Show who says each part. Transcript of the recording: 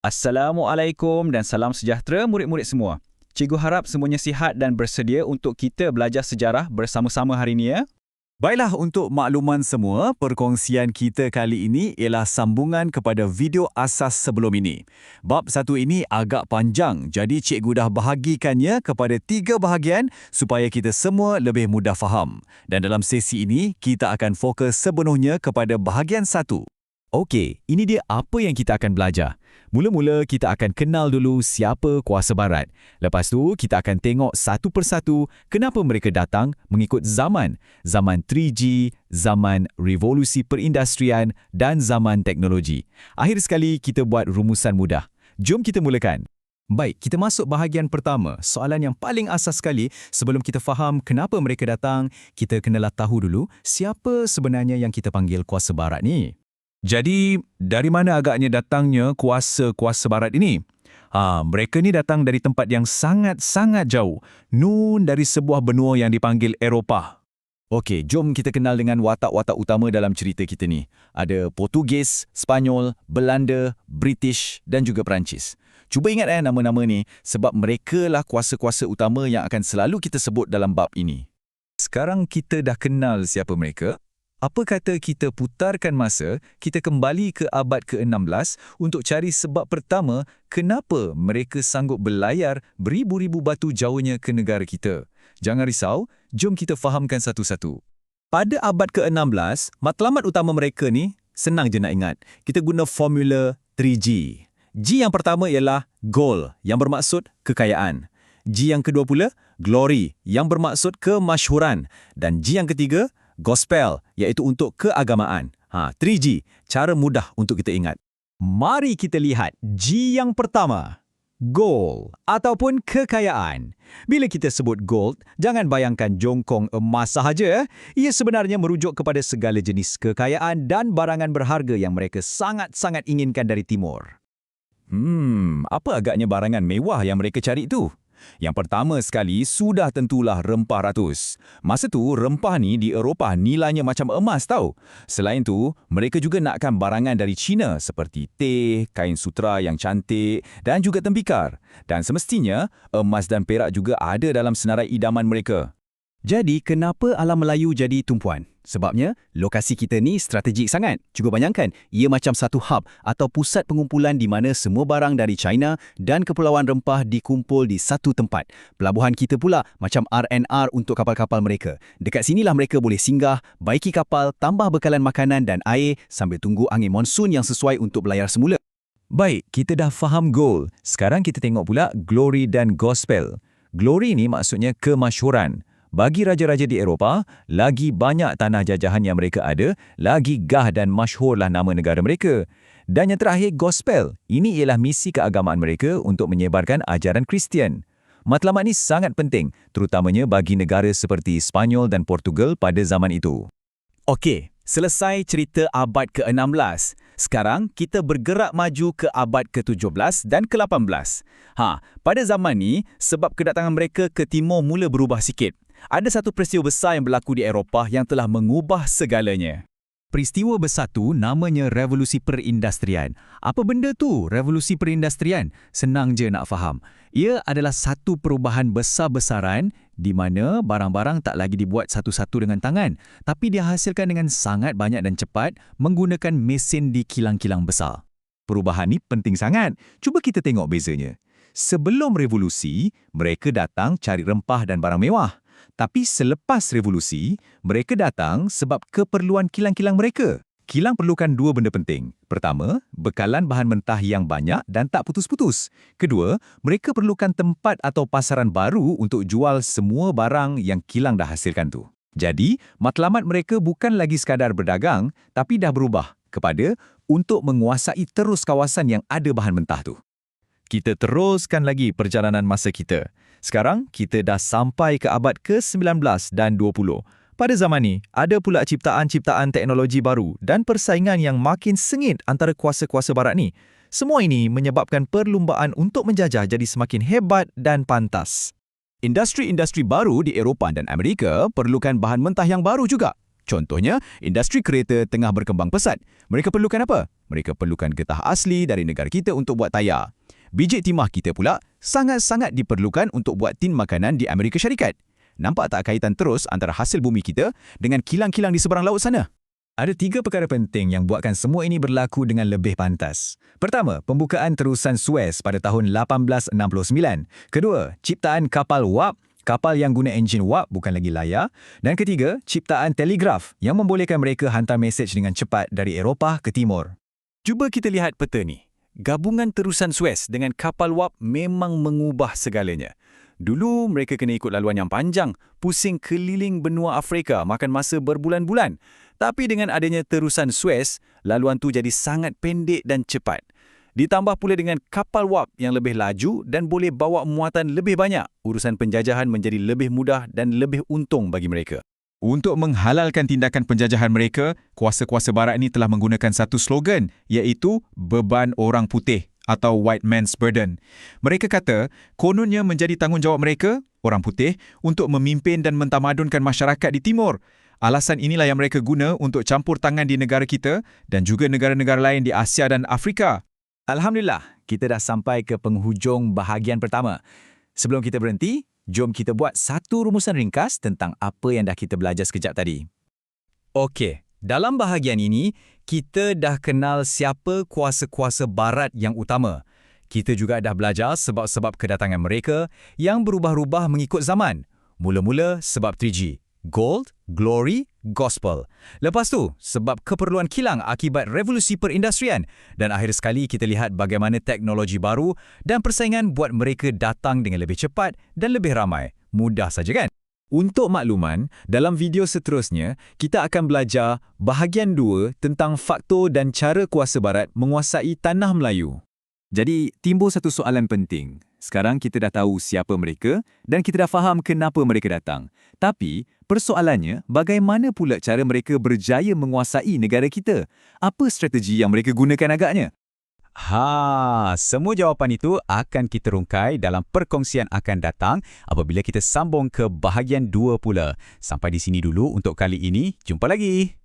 Speaker 1: Assalamualaikum dan salam sejahtera murid-murid semua. Cikgu harap semuanya sihat dan bersedia untuk kita belajar sejarah bersama-sama hari ini ya.
Speaker 2: Baiklah, untuk makluman semua, perkongsian kita kali ini ialah sambungan kepada video asas sebelum ini. Bab satu ini agak panjang, jadi cikgu dah bahagikannya kepada 3 bahagian supaya kita semua lebih mudah faham. Dan dalam sesi ini, kita akan fokus sepenuhnya kepada bahagian 1. Okey, ini dia apa yang kita akan belajar. Mula-mula kita akan kenal dulu siapa kuasa barat. Lepas tu kita akan tengok satu persatu kenapa mereka datang mengikut zaman 3G, zaman revolusi perindustrian dan zaman teknologi. Akhir sekali kita buat rumusan mudah. Jom kita mulakan. Baik, kita masuk bahagian pertama. Soalan yang paling asas sekali, sebelum kita faham kenapa mereka datang, kita kenalah tahu dulu siapa sebenarnya yang kita panggil kuasa barat ni. Jadi, dari mana agaknya datangnya kuasa-kuasa barat ini? Mereka ni datang dari tempat yang sangat-sangat jauh. Nun dari sebuah benua yang dipanggil Eropah. Okey, jom kita kenal dengan watak-watak utama dalam cerita kita ni. Ada Portugis, Spanyol, Belanda, British dan juga Perancis. Cuba ingat nama-nama ni sebab mereka lah kuasa-kuasa utama yang akan selalu kita sebut dalam bab ini. Sekarang kita dah kenal siapa mereka. Apa kata kita putarkan masa, kita kembali ke abad ke-16 untuk cari sebab pertama kenapa mereka sanggup berlayar beribu-ribu batu jauhnya ke negara kita. Jangan risau, jom kita fahamkan satu-satu. Pada abad ke-16, matlamat utama mereka ni senang je nak ingat. Kita guna formula 3G. G yang pertama ialah gold, yang bermaksud kekayaan. G yang kedua pula, glory, yang bermaksud kemasyhuran. Dan G yang ketiga, gospel, iaitu untuk keagamaan. 3G, cara mudah untuk kita ingat. Mari kita lihat G yang pertama. Gold ataupun kekayaan. Bila kita sebut gold, jangan bayangkan jongkong emas sahaja. Ia sebenarnya merujuk kepada segala jenis kekayaan dan barangan berharga yang mereka sangat-sangat inginkan dari timur. Apa agaknya barangan mewah yang mereka cari itu? Yang pertama sekali, sudah tentulah rempah ratus. Masa tu, rempah ni di Eropah nilainya macam emas tau. Selain tu, mereka juga nakkan barangan dari China seperti teh, kain sutera yang cantik dan juga tembikar. Dan semestinya, emas dan perak juga ada dalam senarai idaman mereka. Jadi, kenapa alam Melayu jadi tumpuan? Sebabnya, lokasi kita ni strategik sangat. Cuba bayangkan, ia macam satu hub atau pusat pengumpulan di mana semua barang dari China dan Kepulauan Rempah dikumpul di satu tempat. Pelabuhan kita pula macam R&R untuk kapal-kapal mereka. Dekat sinilah mereka boleh singgah, baiki kapal, tambah bekalan makanan dan air sambil tunggu angin monsun yang sesuai untuk berlayar semula. Baik, kita dah faham gold. Sekarang kita tengok pula glory dan gospel. Glory ni maksudnya kemasyhuran. Bagi raja-raja di Eropah, lagi banyak tanah jajahan yang mereka ada, lagi gah dan masyhurlah nama negara mereka. Dan yang terakhir, gospel. Ini ialah misi keagamaan mereka untuk menyebarkan ajaran Kristian. Matlamat ini sangat penting, terutamanya bagi negara seperti Spanyol dan Portugal pada zaman itu. Okey, selesai cerita abad ke-16. Sekarang kita bergerak maju ke abad ke-17 dan ke-18. Pada zaman ni, sebab kedatangan mereka ke timur mula berubah sikit. Ada satu peristiwa besar yang berlaku di Eropah yang telah mengubah segalanya. Peristiwa besar tu namanya Revolusi Perindustrian. Apa benda tu, Revolusi Perindustrian? Senang je nak faham. Ia adalah satu perubahan besar-besaran di mana barang-barang tak lagi dibuat satu-satu dengan tangan, tapi dihasilkan dengan sangat banyak dan cepat menggunakan mesin di kilang-kilang besar. Perubahan ni penting sangat. Cuba kita tengok bezanya. Sebelum revolusi, mereka datang cari rempah dan barang mewah. Tapi selepas revolusi, mereka datang sebab keperluan kilang-kilang mereka. Kilang perlukan 2 benda penting. Pertama, bekalan bahan mentah yang banyak dan tak putus-putus. Kedua, mereka perlukan tempat atau pasaran baru untuk jual semua barang yang kilang dah hasilkan tu. Jadi, matlamat mereka bukan lagi sekadar berdagang, tapi dah berubah kepada untuk menguasai terus kawasan yang ada bahan mentah tu. Kita teruskan lagi perjalanan masa kita. Sekarang, kita dah sampai ke abad ke-19 dan 20. Pada zaman ni, ada pula ciptaan-ciptaan teknologi baru dan persaingan yang makin sengit antara kuasa-kuasa barat ni. Semua ini menyebabkan perlumbaan untuk menjajah jadi semakin hebat dan pantas. Industri-industri baru di Eropah dan Amerika perlukan bahan mentah yang baru juga. Contohnya, industri kereta tengah berkembang pesat. Mereka perlukan apa? Mereka perlukan getah asli dari negara kita untuk buat tayar. Biji timah kita pula sangat-sangat diperlukan untuk buat tin makanan di Amerika Syarikat. Nampak tak kaitan terus antara hasil bumi kita dengan kilang-kilang di seberang laut sana? Ada 3 perkara penting yang buatkan semua ini berlaku dengan lebih pantas. Pertama, pembukaan terusan Suez pada tahun 1869. Kedua, ciptaan kapal wap, kapal yang guna enjin wap bukan lagi layar. Dan ketiga, ciptaan telegraf yang membolehkan mereka hantar mesej dengan cepat dari Eropah ke Timur. Cuba kita lihat peta ni. Gabungan terusan Suez dengan kapal wap memang mengubah segalanya. Dulu mereka kena ikut laluan yang panjang, pusing keliling benua Afrika, makan masa berbulan-bulan. Tapi dengan adanya terusan Suez, laluan tu jadi sangat pendek dan cepat. Ditambah pula dengan kapal wap yang lebih laju dan boleh bawa muatan lebih banyak, urusan penjajahan menjadi lebih mudah dan lebih untung bagi mereka. Untuk menghalalkan tindakan penjajahan mereka, kuasa-kuasa barat ini telah menggunakan satu slogan, iaitu beban orang putih atau white man's burden. Mereka kata, kononnya menjadi tanggungjawab mereka, orang putih, untuk memimpin dan mentamadunkan masyarakat di Timur. Alasan inilah yang mereka guna untuk campur tangan di negara kita dan juga negara-negara lain di Asia dan Afrika. Alhamdulillah, kita dah sampai ke penghujung bahagian pertama. Sebelum kita berhenti, jom kita buat satu rumusan ringkas tentang apa yang dah kita belajar sekejap tadi. Okey, dalam bahagian ini, kita dah kenal siapa kuasa-kuasa barat yang utama. Kita juga dah belajar sebab-sebab kedatangan mereka yang berubah-ubah mengikut zaman. Mula-mula sebab 3G. Gold, glory, gospel. Lepas tu, sebab keperluan kilang akibat revolusi perindustrian. Dan akhir sekali kita lihat bagaimana teknologi baru dan persaingan buat mereka datang dengan lebih cepat dan lebih ramai. Mudah saja kan? Untuk makluman, dalam video seterusnya, kita akan belajar bahagian 2 tentang faktor dan cara kuasa barat menguasai tanah Melayu. Jadi, timbul satu soalan penting. Sekarang kita dah tahu siapa mereka dan kita dah faham kenapa mereka datang. Tapi, persoalannya, bagaimana pula cara mereka berjaya menguasai negara kita? Apa strategi yang mereka gunakan agaknya? Semua jawapan itu akan kita rungkai dalam perkongsian akan datang apabila kita sambung ke bahagian 2 pula. Sampai di sini dulu untuk kali ini. Jumpa lagi.